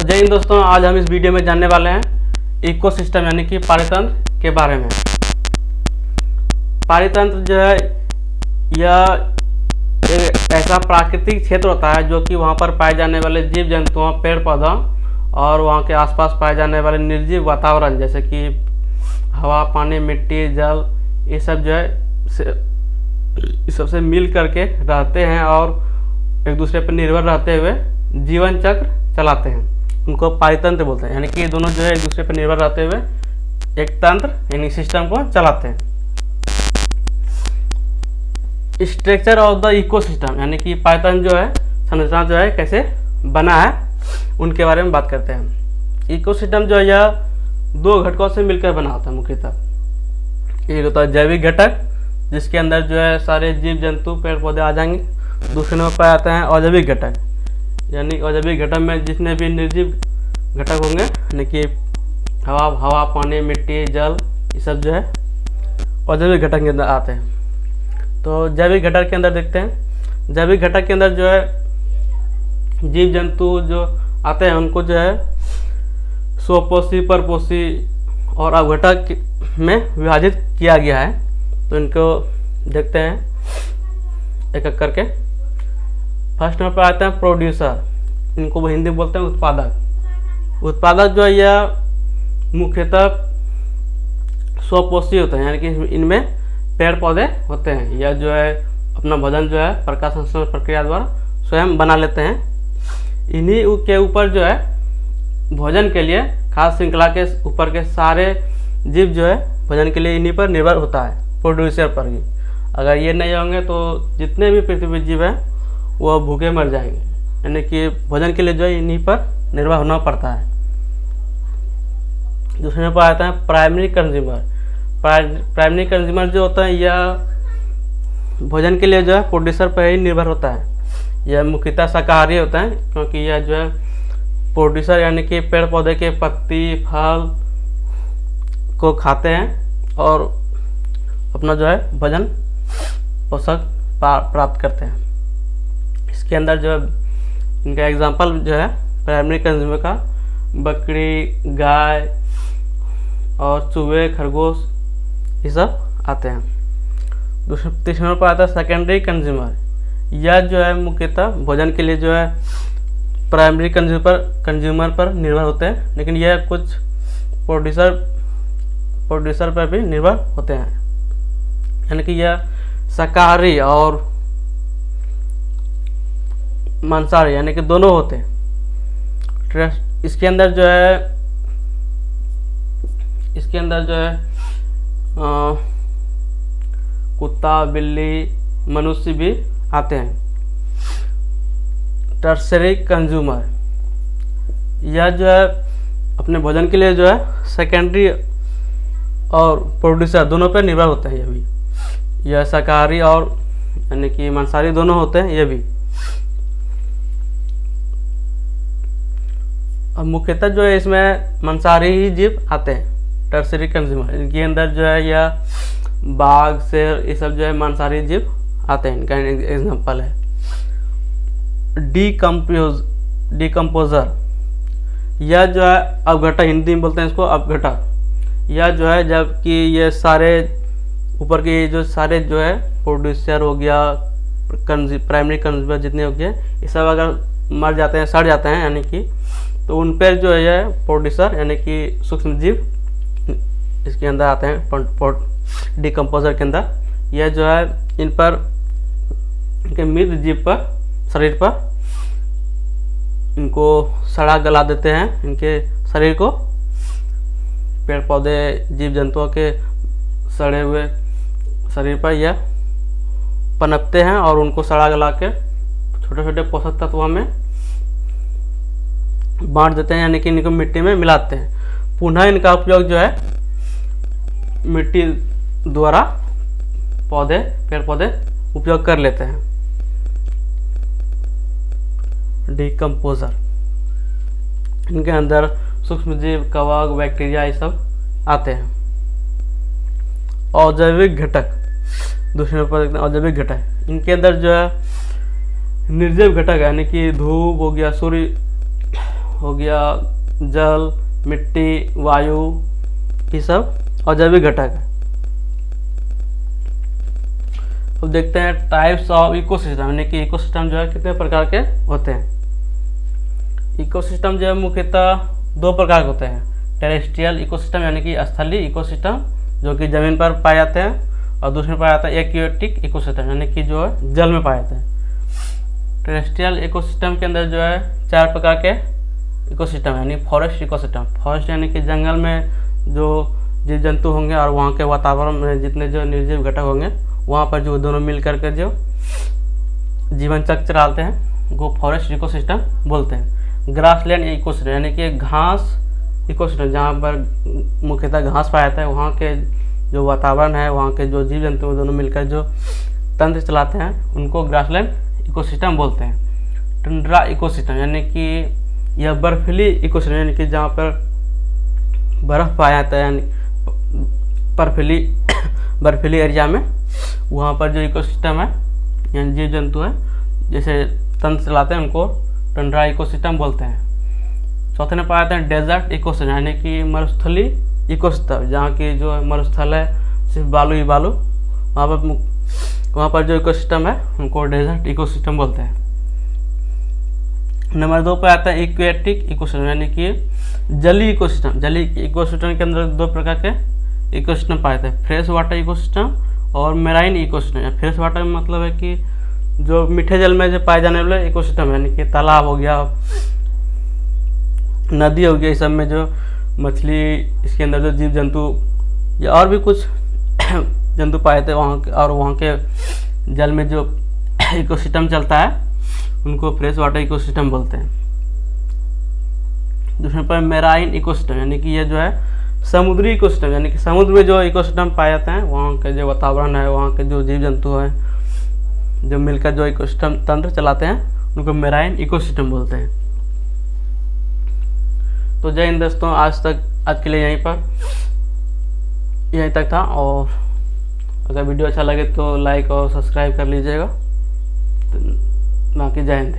जय हिंद दोस्तों, आज हम इस वीडियो में जानने वाले हैं इकोसिस्टम यानी कि पारितंत्र के बारे में। पारितंत्र जो है यह एक ऐसा प्राकृतिक क्षेत्र होता है जो कि वहाँ पर पाए जाने वाले जीव जंतुओं, पेड़ पौधों और वहाँ के आसपास पाए जाने वाले निर्जीव वातावरण जैसे कि हवा, पानी, मिट्टी, जल, ये सब जो है इस सबसे मिल करके रहते हैं और एक दूसरे पर निर्भर रहते हुए जीवन चक्र चलाते हैं। उनको पारितंत्र बोलते हैं, यानी कि ये दोनों जो है एक दूसरे पर निर्भर रहते हुए एक तंत्र यानी सिस्टम को चलाते हैं। स्ट्रक्चर ऑफ द इकोसिस्टम यानी कि पारितंत्र जो है संरचना जो है कैसे बना है उनके बारे में बात करते हैं। इकोसिस्टम जो है यह दो घटकों से मिलकर बना होता है मुख्यतः। एक होता है जैविक घटक जिसके अंदर जो है सारे जीव जंतु, पेड़ पौधे आ जाएंगे। दूसरे नंबर पर आते हैं अजैविक घटक, यानी अजैविक घटक में जितने भी निर्जीव घटक होंगे यानी कि हवा, पानी, मिट्टी, जल, ये सब जो है अजैविक घटक के अंदर आते हैं। तो जैविक घटक के अंदर देखते हैं, जैविक घटक के अंदर जो है जीव जंतु जो आते हैं उनको जो है स्वपोषी, परपोषी और अवघटक में विभाजित किया गया है। तो इनको देखते हैं एक एक करके। फर्स्ट नंबर पर आते हैं प्रोड्यूसर, इनको वो हिंदी में बोलते हैं उत्पादक। उत्पादक जो है यह मुख्यतः स्वपोषी होते हैं, यानी कि इनमें पेड़ पौधे होते हैं। यह जो है अपना भोजन जो है प्रकाश संश्लेषण प्रक्रिया द्वारा स्वयं बना लेते हैं। इन्हीं के ऊपर जो है भोजन के लिए खाद्य श्रृंखला के ऊपर के सारे जीव जो है भोजन के लिए इन्हीं पर निर्भर होता है, प्रोड्यूसर पर ही। अगर ये नहीं होंगे तो जितने भी पृथ्वी जीव हैं वो भूखे मर जाएंगे, यानी कि भोजन के लिए जो है इन्हीं पर निर्भर होना पड़ता है। दूसरे नंबर पर आता है प्राइमरी कंज्यूमर। प्राइमरी कंज्यूमर जो होता है यह भोजन के लिए जो है प्रोड्यूसर पर ही निर्भर होता है। यह मुख्यतः शाकाहारी होता है क्योंकि यह जो है प्रोड्यूसर यानी कि पेड़ पौधे के पत्ती, फल को खाते हैं और अपना जो है भोजन पोषक प्राप्त करते हैं। इसके अंदर जो है इनका एग्जांपल जो है प्राइमरी कंज्यूमर का बकरी, गाय और चूहे, खरगोश ये सब आते हैं। तीसरे नंबर पर आता है सेकेंडरी कंज्यूमर। यह जो है मुख्यतः भोजन के लिए जो है प्राइमरी कंज्यूमर पर निर्भर होते हैं, लेकिन यह कुछ प्रोड्यूसर पर भी निर्भर होते हैं, यानी कि यह शाकाहारी और मांसाहारी यानी कि दोनों होते हैं। इसके अंदर जो है कुत्ता, बिल्ली, मनुष्य भी आते हैं। टर्शरी कंज्यूमर, यह जो है अपने भोजन के लिए जो है सेकेंडरी और प्रोड्यूसर दोनों पर निर्भर होते हैं। यह शाकाहारी और यानी कि मांसाहारी दोनों होते हैं। ये भी अब मुख्यतः जो है इसमें मांसाहारी ही जीव आते हैं। टर्शरी कंज्यूमर, इनके अंदर जो है यह बाघ, शेर, ये सब जो है मांसाहारी जीव आते हैं। इनका एग्जांपल है डिकम्पोजर। यह जो है अवघटक, हिंदी में बोलते हैं इसको अवघटक। यह जो है जबकि ये सारे ऊपर के जो सारे जो है प्रोड्यूसर हो गया, प्राइमरी कंज्यूमर जितने हो गए, ये सब अगर मर जाते हैं, सड़ जाते हैं यानी कि, तो उन पर जो है प्रोड्यूसर यानी कि सूक्ष्म जीव इसके अंदर आते हैं डिकम्पोजर के अंदर। यह जो है इन पर, इनके मृत जीव पर, शरीर पर इनको सड़ा गला देते हैं। इनके शरीर को पेड़ पौधे, जीव जंतुओं के सड़े हुए शरीर पर यह पनपते हैं और उनको सड़ा गला के छोटे छोटे पोषक तत्वों में बांट देते हैं, यानी कि इनको मिट्टी में मिलाते हैं। पुनः इनका उपयोग जो है मिट्टी द्वारा पेड़ पौधे उपयोग कर लेते हैं। डिकम्पोजर, इनके अंदर सूक्ष्म जीव, कवक, बैक्टीरिया ये सब आते हैं। अजैविक घटक, दूसरे नंबर पर देखते हैं अजैविक घटक। इनके अंदर जो है निर्जीव घटक यानी कि धूप हो गया, सूर्य हो गया जल, मिट्टी, वायु, ये सब और जैविक घटक है। अब देखते हैं टाइप्स ऑफ इकोसिस्टम, यानी कि इकोसिस्टम जो है कितने प्रकार के होते हैं। इकोसिस्टम जो है मुख्यतः दो प्रकार के होते हैं, टेरेस्ट्रियल इकोसिस्टम यानी कि स्थलीय इकोसिस्टम जो कि जमीन पर पाए जाते हैं, और दूसरे में पाया जाता है एक्वेटिक इकोसिस्टम यानी कि जो है जल में पाए जाते हैं। टेरेस्ट्रियल इकोसिस्टम के अंदर जो है 4 प्रकार के इकोसिस्टम यानी फॉरेस्ट इकोसिस्टम, फॉरेस्ट यानी कि जंगल में जो जीव जंतु होंगे और वहाँ के वातावरण में जितने जो निर्जीव घटक होंगे वहाँ पर जो दोनों मिल करके जो जीवन चक्र चलाते हैं वो फॉरेस्ट इकोसिस्टम बोलते हैं। ग्रासलैंड इकोसिस्टम यानी कि घास इकोसिस्टम, जहाँ पर मुख्यतः घास पाया जाता है, वहाँ के जो वातावरण है, वहाँ के जो जीव जंतु दोनों मिलकर जो तंत्र चलाते हैं उनको ग्रासलैंड इकोसिस्टम बोलते हैं। टुंड्रा इकोसिस्टम यानी कि यह बर्फीली इकोसिस्टम यानी कि जहाँ पर बर्फ़ पाया जाता है, यानी बर्फीली एरिया में वहाँ पर जो इकोसिस्टम है यानी जीव जंतु है जैसे तंत्र चलाते हैं उनको टुंड्रा इकोसिस्टम बोलते हैं। चौथे में पाया जाता है डेजर्ट इकोसिस्टम यानी कि मरुस्थली इकोसिस्टम, जहाँ की जो मरुस्थल है सिर्फ बालू ही बालू, वहाँ पर जो इकोसिस्टम है उनको डेजर्ट इकोसिस्टम बोलते हैं। नंबर 2 पर आता है एक्वेटिक इकोसिस्टम यानी कि जलीय इकोसिस्टम। जलीय इकोसिस्टम के अंदर 2 प्रकार के इकोसिस्टम पाए जाते हैं, फ्रेश वाटर इकोसिस्टम और मेराइन इकोसिस्टम। फ्रेश वाटर में मतलब है कि जो मीठे जल में जो पाए जाने वाले इकोसिस्टम यानी कि तालाब हो गया, नदी हो गया, इस सब में जो मछली, इसके अंदर जो जीव जंतु या और भी कुछ जंतु पाए थे वहाँ के, और वहाँ के जल में जो इकोसिस्टम चलता है उनको फ्रेश वाटर इकोसिस्टम बोलते हैं। दूसरे पर मेराइन इकोसिस्टम यानी कि ये जो है समुद्री इकोसिस्टम यानी कि समुद्र में जो इकोसिस्टम पाए जाते हैं, वहाँ के जो वातावरण है, वहाँ के जो जीव जंतु हैं जो मिलकर जो इकोसिस्टम तंत्र चलाते हैं उनको मेराइन इकोसिस्टम बोलते हैं। तो जय हिंद दोस्तों, आज के लिए यहीं तक था, और अगर वीडियो अच्छा लगे तो लाइक और सब्सक्राइब कर लीजिएगा। तो बाकी जय हिंद।